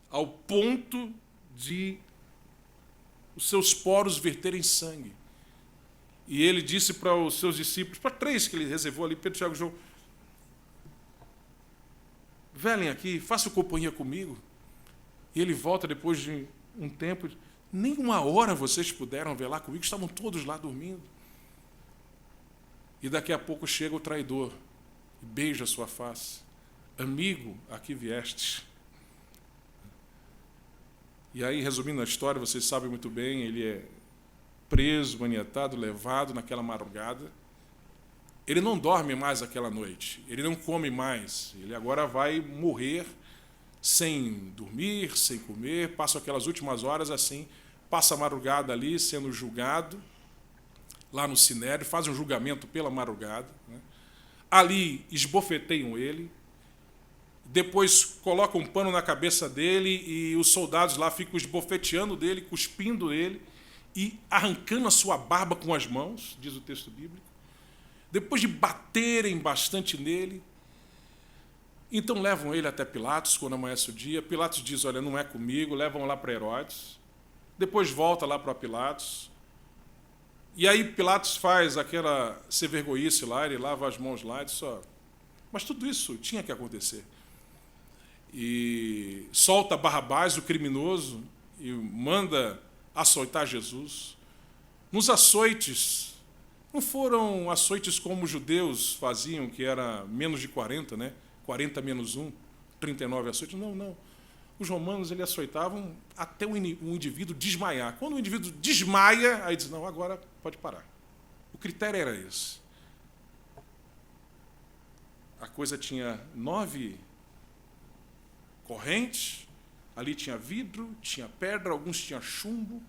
ao ponto de os seus poros verterem sangue. E ele disse para os seus discípulos, para 3 que ele reservou ali, Pedro, Tiago e João, velem aqui, façam companhia comigo. E ele volta depois de um tempo, nem 1 hora vocês puderam velar comigo, estavam todos lá dormindo. E daqui a pouco chega o traidor e beija a sua face. Amigo, aqui viestes. E aí, resumindo a história, vocês sabem muito bem, ele é preso, maniatado, levado naquela madrugada. Ele não dorme mais aquela noite, ele não come mais, ele agora vai morrer sem dormir, sem comer, passa aquelas últimas horas assim, passa a madrugada ali sendo julgado, lá no Sinédrio, fazem um julgamento pela madrugada, né? Ali esbofeteiam ele, depois colocam um pano na cabeça dele e os soldados lá ficam esbofeteando dele, cuspindo ele e arrancando a sua barba com as mãos, diz o texto bíblico. Depois de baterem bastante nele, então levam ele até Pilatos, quando amanhece o dia. Pilatos diz, olha, não é comigo, levam lá para Herodes. Depois volta lá para Pilatos. E aí Pilatos faz aquela sem-vergonhice lá, ele lava as mãos lá e diz, ó, mas tudo isso tinha que acontecer. E solta Barrabás, o criminoso, e manda açoitar Jesus. Nos açoites, não foram açoites como os judeus faziam, que era menos de 40, né? 40 menos 1, 39 açoites. Não, não. Os romanos eles açoitavam até o indivíduo desmaiar. Quando o indivíduo desmaia, aí diz, não, agora pode parar. O critério era esse. A coisa tinha 9 correntes, ali tinha vidro, tinha pedra, alguns tinham chumbo,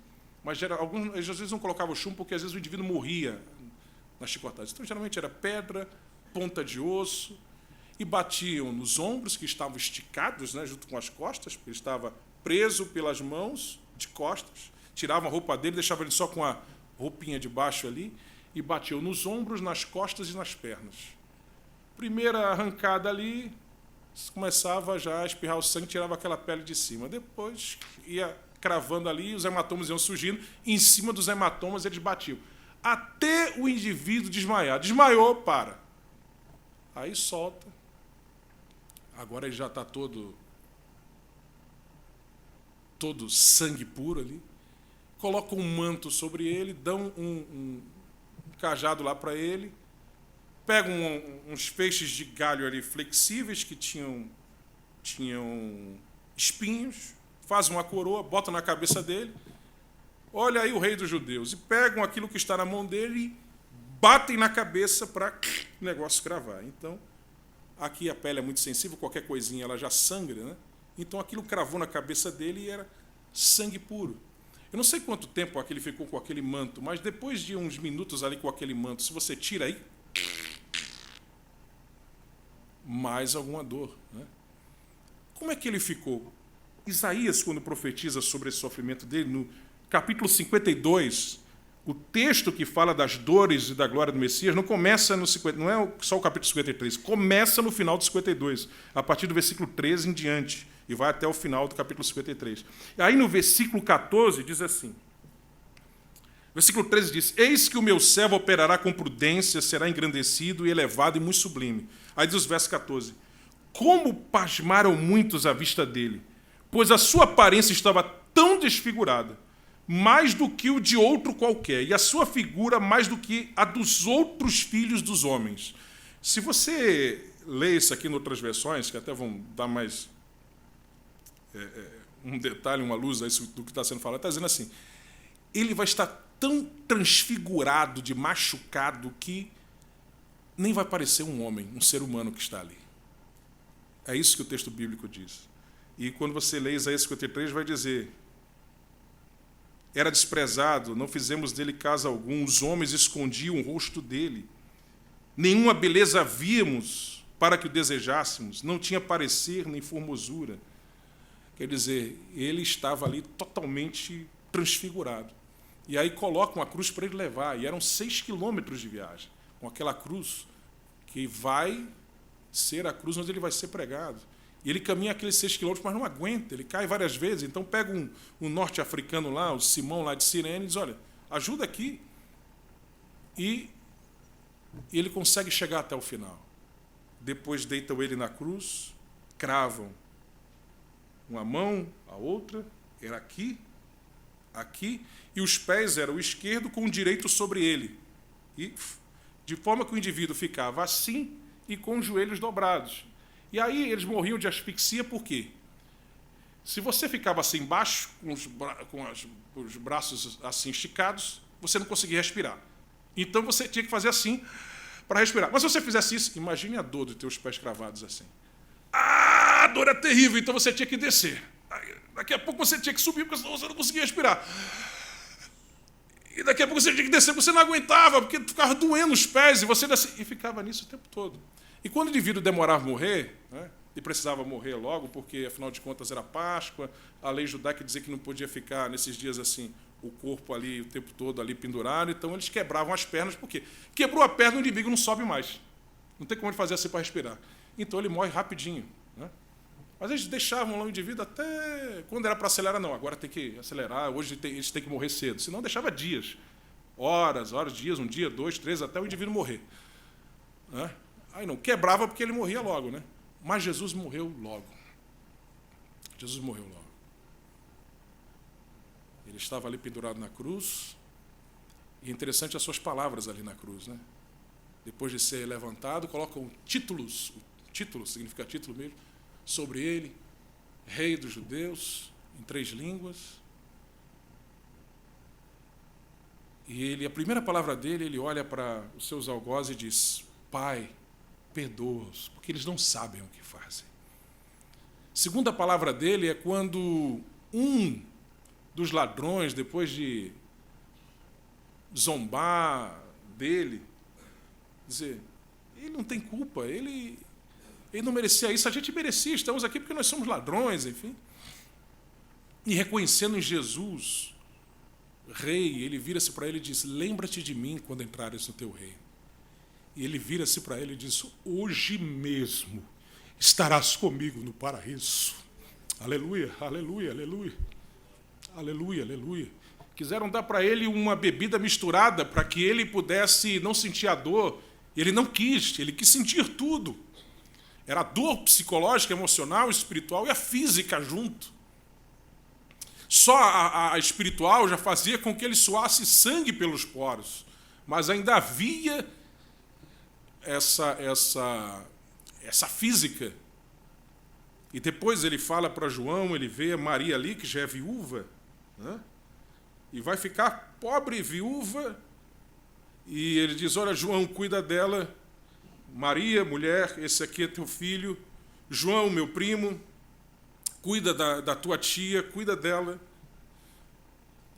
mas alguns às vezes não colocavam chumbo porque às vezes o indivíduo morria nas chicotadas. Então, geralmente era pedra, ponta de osso, e batiam nos ombros, que estavam esticados, né, junto com as costas, porque ele estava preso pelas mãos de costas, tiravam a roupa dele, deixavam ele só com a roupinha de baixo ali, e batiam nos ombros, nas costas e nas pernas. Primeira arrancada ali, começava já a espirrar o sangue, tirava aquela pele de cima. Depois ia cravando ali, os hematomas iam surgindo, e em cima dos hematomas eles batiam. Até o indivíduo desmaiar. Desmaiou, para. Aí solta. Agora ele já está todo sangue puro ali. Colocam um manto sobre ele, dão um cajado lá para ele, pegam uns feixes de galho ali flexíveis que tinham espinhos, fazem uma coroa, botam na cabeça dele, olha aí o rei dos judeus, e pegam aquilo que está na mão dele e batem na cabeça para o negócio cravar. Então, aqui a pele é muito sensível, qualquer coisinha ela já sangra, né? Então aquilo cravou na cabeça dele e era sangue puro. Eu não sei quanto tempo ele ficou com aquele manto, mas depois de uns minutos ali com aquele manto, se você tira aí, mais alguma dor, né? Como é que ele ficou? Isaías, quando profetiza sobre esse sofrimento dele, no capítulo 52, o texto que fala das dores e da glória do Messias não começa no 50, não é só o capítulo 53, começa no final do 52, a partir do versículo 13 em diante, e vai até o final do capítulo 53. E aí no versículo 14 diz assim, versículo 13 diz, eis que o meu servo operará com prudência, será engrandecido e elevado e muito sublime. Aí diz os versos 14, como pasmaram muitos à vista dele, pois a sua aparência estava tão desfigurada, mais do que o de outro qualquer, e a sua figura mais do que a dos outros filhos dos homens. Se você lê isso aqui em outras versões, que até vão dar mais um detalhe, uma luz a isso do que está sendo falado, está dizendo assim, ele vai estar tão transfigurado, de machucado, que nem vai parecer um homem, um ser humano que está ali. É isso que o texto bíblico diz. E quando você lê Isaías 53, vai dizer, era desprezado, não fizemos dele caso algum, os homens escondiam o rosto dele. Nenhuma beleza víamos para que o desejássemos, não tinha parecer nem formosura. Quer dizer, ele estava ali totalmente transfigurado. E aí colocam a cruz para ele levar, e eram 6 quilômetros de viagem, com aquela cruz que vai ser a cruz onde ele vai ser pregado. E ele caminha aqueles 6 quilômetros, mas não aguenta, ele cai várias vezes. Então pega um norte-africano lá, o Simão lá de Cirene, e diz, olha, ajuda aqui. E ele consegue chegar até o final. Depois deitam ele na cruz, cravam uma mão, a outra, era aqui, aqui, e os pés eram o esquerdo com o direito sobre ele. E de forma que o indivíduo ficava assim e com os joelhos dobrados. E aí eles morriam de asfixia, por quê? Se você ficava assim embaixo, com os braços assim esticados, você não conseguia respirar. Então você tinha que fazer assim para respirar. Mas se você fizesse isso, imagine a dor dos teus pés cravados assim. A dor é terrível, então você tinha que descer. Daqui a pouco você tinha que subir, porque senão você não conseguia respirar. E daqui a pouco você tinha que descer, porque você não aguentava, porque ficava doendo os pés, e você descia, e ficava nisso o tempo todo. E quando o indivíduo demorava a morrer, né, e precisava morrer logo, porque, afinal de contas, era Páscoa, a lei judaica dizia que não podia ficar, nesses dias assim, o corpo ali o tempo todo ali pendurado, então eles quebravam as pernas, porque quebrou a perna, o inimigo não sobe mais. Não tem como ele fazer assim para respirar. Então ele morre rapidinho. Né? Mas eles deixavam lá o indivíduo até... Quando era para acelerar, não, agora tem que acelerar, hoje eles têm que morrer cedo. Senão deixava dias, horas, dias, um dia, 2, 3, até o indivíduo morrer. Né? Aí não, quebrava porque ele morria logo, né? Mas Jesus morreu logo. Jesus morreu logo. Ele estava ali pendurado na cruz, e é interessante as suas palavras ali na cruz, né? Depois de ser levantado, colocam títulos, o título significa título mesmo, sobre ele, Rei dos Judeus, em 3 línguas. E ele, a primeira palavra dele, ele olha para os seus algozes e diz, Pai, perdoa-os, porque eles não sabem o que fazem. Segunda palavra dele é quando um dos ladrões, depois de zombar dele, dizer, ele não tem culpa, ele não merecia isso, a gente merecia, estamos aqui porque nós somos ladrões, enfim. E reconhecendo em Jesus, Rei, ele vira-se para ele e diz, lembra-te de mim quando entrares no teu reino. E ele vira-se para ele e diz, hoje mesmo estarás comigo no paraíso. Aleluia, aleluia, aleluia. Aleluia, aleluia. Quiseram dar para ele uma bebida misturada para que ele pudesse não sentir a dor. Ele não quis, ele quis sentir tudo. Era a dor psicológica, emocional, espiritual e a física junto. Só a espiritual já fazia com que ele suasse sangue pelos poros, mas ainda havia essa física. E depois ele fala para João, ele vê Maria ali, que já é viúva, né? E vai ficar pobre e viúva, e ele diz, olha, João, cuida dela, Maria, mulher, esse aqui é teu filho, João, meu primo, cuida da tua tia, cuida dela.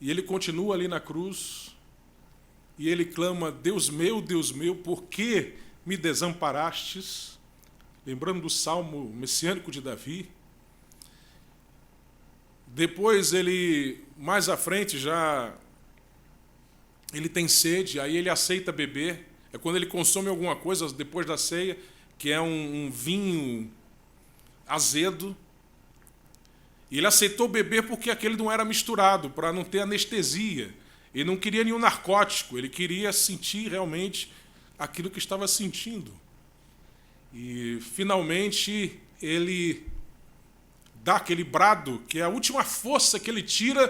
E ele continua ali na cruz, e ele clama, Deus meu, por que me desamparastes? Lembrando do salmo messiânico de Davi. Depois ele, mais à frente, ele tem sede, aí ele aceita beber. É quando ele consome alguma coisa depois da ceia, que é um vinho azedo. E ele aceitou beber porque aquele não era misturado, para não ter anestesia. Ele não queria nenhum narcótico, ele queria sentir realmente aquilo que estava sentindo. E, finalmente, ele dá aquele brado, que é a última força que ele tira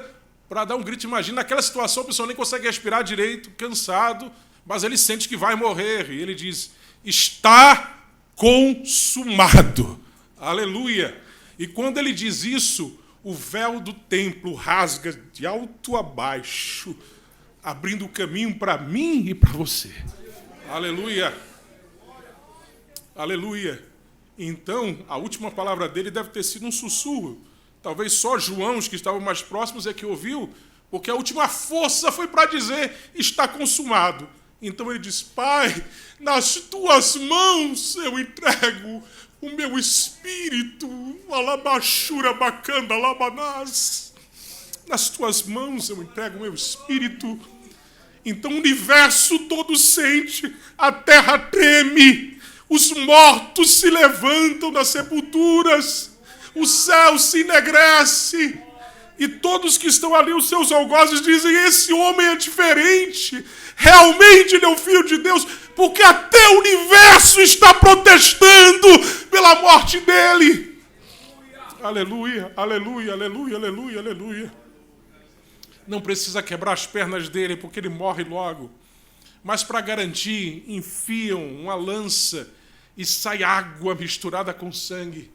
para dar um grito. Imagina, naquela situação, a pessoa nem consegue respirar direito, cansado, mas ele sente que vai morrer. E ele diz, está consumado. Aleluia! E quando ele diz isso, o véu do templo rasga de alto a baixo, abrindo o caminho para mim e para você. Aleluia! Aleluia! Então, a última palavra dele deve ter sido um sussurro. Talvez só João, os que estavam mais próximos, é que ouviu, porque a última força foi para dizer, está consumado. Então ele diz: Pai, nas tuas mãos eu entrego o meu espírito. Alabachura bacanda labanás. Nas tuas mãos eu entrego o meu espírito. Então o universo todo sente, a terra treme, os mortos se levantam das sepulturas, o céu se enegrece, e todos que estão ali, os seus algozes, dizem: esse homem é diferente, realmente ele é o Filho de Deus, porque até o universo está protestando pela morte dele. Aleluia, aleluia, aleluia, aleluia, aleluia. Não precisa quebrar as pernas dele, porque ele morre logo. Mas para garantir, enfiam uma lança e sai água misturada com sangue.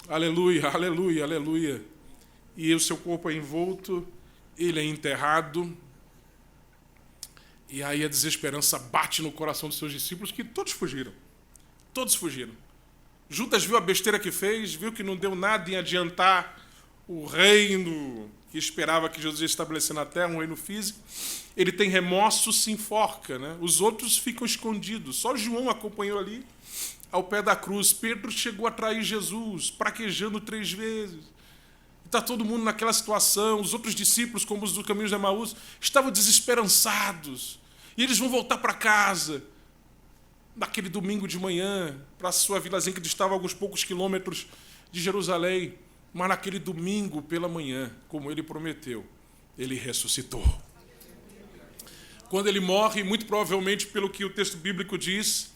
Aleluia, aleluia, aleluia. E o seu corpo é envolto, ele é enterrado. E aí a desesperança bate no coração dos seus discípulos, que todos fugiram. Todos fugiram. Judas viu a besteira que fez, viu que não deu nada em adiantar o reino que esperava que Jesus ia estabelecer na terra, um reino físico. Ele tem remorso, se enforca, né? Os outros ficam escondidos. Só João acompanhou ali, ao pé da cruz. Pedro chegou a trair Jesus, praquejando 3 vezes. Está todo mundo naquela situação. Os outros discípulos, como os do caminho de Emaús, estavam desesperançados. E eles vão voltar para casa, naquele domingo de manhã, para a sua vilazinha que distava alguns poucos quilômetros de Jerusalém. Mas naquele domingo pela manhã, como ele prometeu, ele ressuscitou. Quando ele morre, muito provavelmente, pelo que o texto bíblico diz,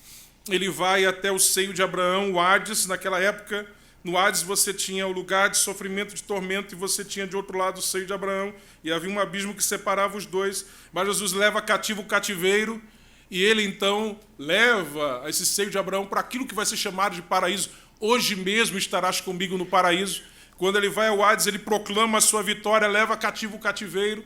ele vai até o seio de Abraão, o Hades. Naquela época, no Hades você tinha o lugar de sofrimento, de tormento, e você tinha de outro lado o seio de Abraão, e havia um abismo que separava os dois. Mas Jesus leva cativo o cativeiro, e ele então leva esse seio de Abraão para aquilo que vai ser chamado de paraíso. Hoje mesmo estarás comigo no paraíso. Quando ele vai ao Hades, ele proclama a sua vitória, leva cativo o cativeiro.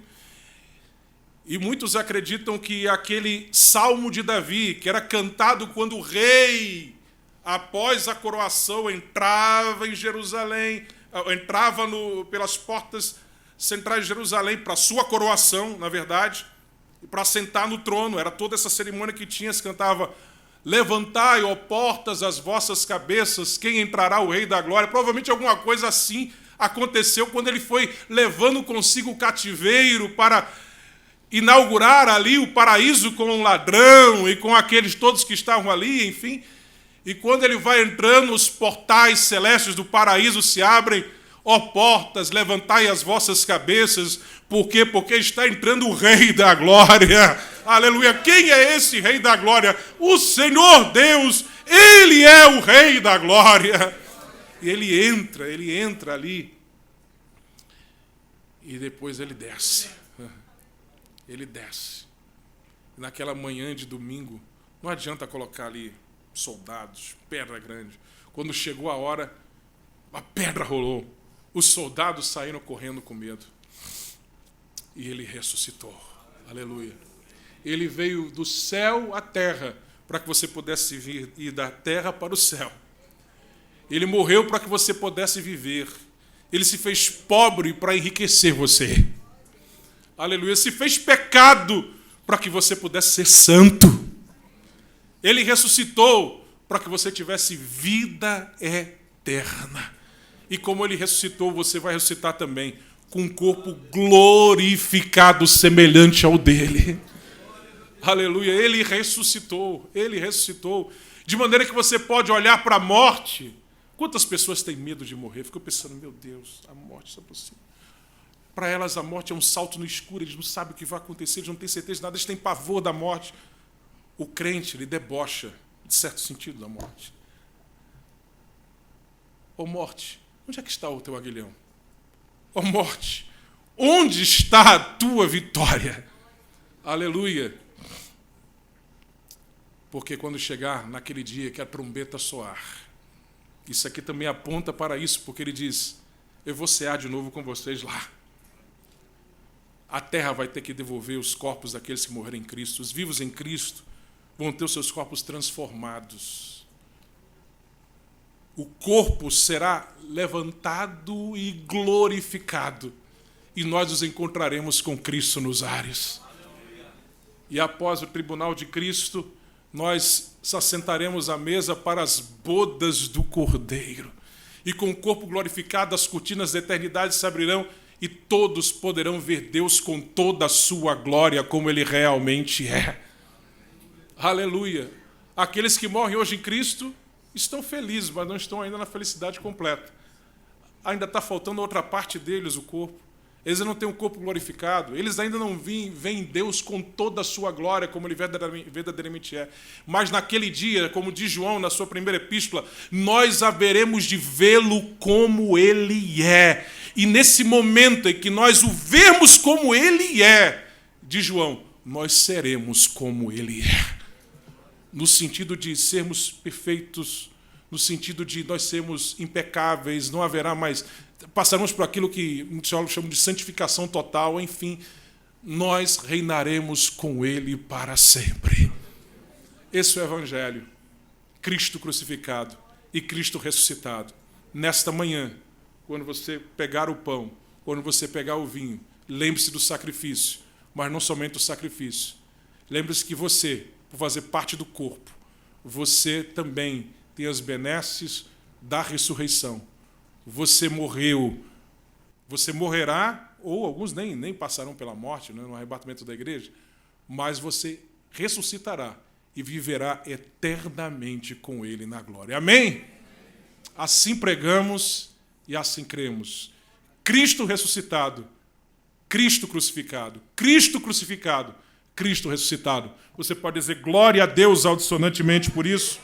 E muitos acreditam que aquele salmo de Davi, que era cantado quando o rei, após a coroação, entrava em Jerusalém, entrava pelas portas centrais de Jerusalém para a sua coroação, na verdade, e para sentar no trono. Era toda essa cerimônia que tinha, se cantava: levantai, ó portas, as vossas cabeças, quem entrará, o Rei da Glória. Provavelmente alguma coisa assim aconteceu quando ele foi levando consigo o cativeiro para inaugurar ali o paraíso com o ladrão e com aqueles todos que estavam ali, enfim. E quando ele vai entrando, os portais celestes do paraíso se abrem. Ó portas, levantai as vossas cabeças. Por quê? Porque está entrando o Rei da Glória. Aleluia. Quem é esse Rei da Glória? O Senhor Deus. Ele é o Rei da Glória. E ele entra ali. E depois ele desce. Ele desce. Naquela manhã de domingo, não adianta colocar ali soldados, pedra grande. Quando chegou a hora, a pedra rolou. Os soldados saíram correndo com medo. E ele ressuscitou. Aleluia. Ele veio do céu à terra para que você pudesse ir da terra para o céu. Ele morreu para que você pudesse viver. Ele se fez pobre para enriquecer você. Aleluia. Se fez pecado para que você pudesse ser santo. Ele ressuscitou para que você tivesse vida eterna. E como ele ressuscitou, você vai ressuscitar também com um corpo glorificado, semelhante ao dele. Aleluia. Ele ressuscitou. Ele ressuscitou. De maneira que você pode olhar para a morte. Quantas pessoas têm medo de morrer? Ficam pensando: meu Deus, a morte se aproxima. Para elas, a morte é um salto no escuro. Eles não sabem o que vai acontecer, eles não têm certeza de nada, eles têm pavor da morte. O crente, ele debocha, de certo sentido, da morte. Ô morte, onde é que está o teu aguilhão? Ó morte, onde está a tua vitória? Aleluia. Porque quando chegar naquele dia que a trombeta soar, isso aqui também aponta para isso, porque ele diz: eu vou cear de novo com vocês lá. A terra vai ter que devolver os corpos daqueles que morreram em Cristo. Os vivos em Cristo vão ter os seus corpos transformados. O corpo será levantado e glorificado. E nós nos encontraremos com Cristo nos ares. e após o tribunal de Cristo, nós se assentaremos à mesa para as bodas do Cordeiro. E com o corpo glorificado, as cortinas da eternidade se abrirão e todos poderão ver Deus com toda a sua glória, como Ele realmente é. Aleluia! Aqueles que morrem hoje em Cristo estão felizes, mas não estão ainda na felicidade completa. Ainda está faltando outra parte deles, o corpo. Eles ainda não têm um corpo glorificado. Eles ainda não veem Deus com toda a sua glória, como Ele verdadeiramente é. Mas naquele dia, como diz João na sua primeira epístola, nós haveremos de vê-lo como Ele é. E nesse momento em que nós o vermos como Ele é, diz João, nós seremos como Ele é. No sentido de sermos perfeitos, no sentido de nós sermos impecáveis, não haverá mais... Passaremos por aquilo que o teólogo chama de santificação total, enfim, nós reinaremos com Ele para sempre. Esse é o Evangelho, Cristo crucificado e Cristo ressuscitado. Nesta manhã, quando você pegar o pão, quando você pegar o vinho, lembre-se do sacrifício, mas não somente do sacrifício. Lembre-se que você, por fazer parte do corpo, você também tem as benesses da ressurreição. Você morreu, você morrerá, ou alguns nem passarão pela morte, né, no arrebatamento da igreja, mas você ressuscitará e viverá eternamente com Ele na glória. Amém? Assim pregamos e assim cremos. Cristo ressuscitado, Cristo crucificado, Cristo crucificado, Cristo ressuscitado. Você pode dizer glória a Deus altissonantemente por isso?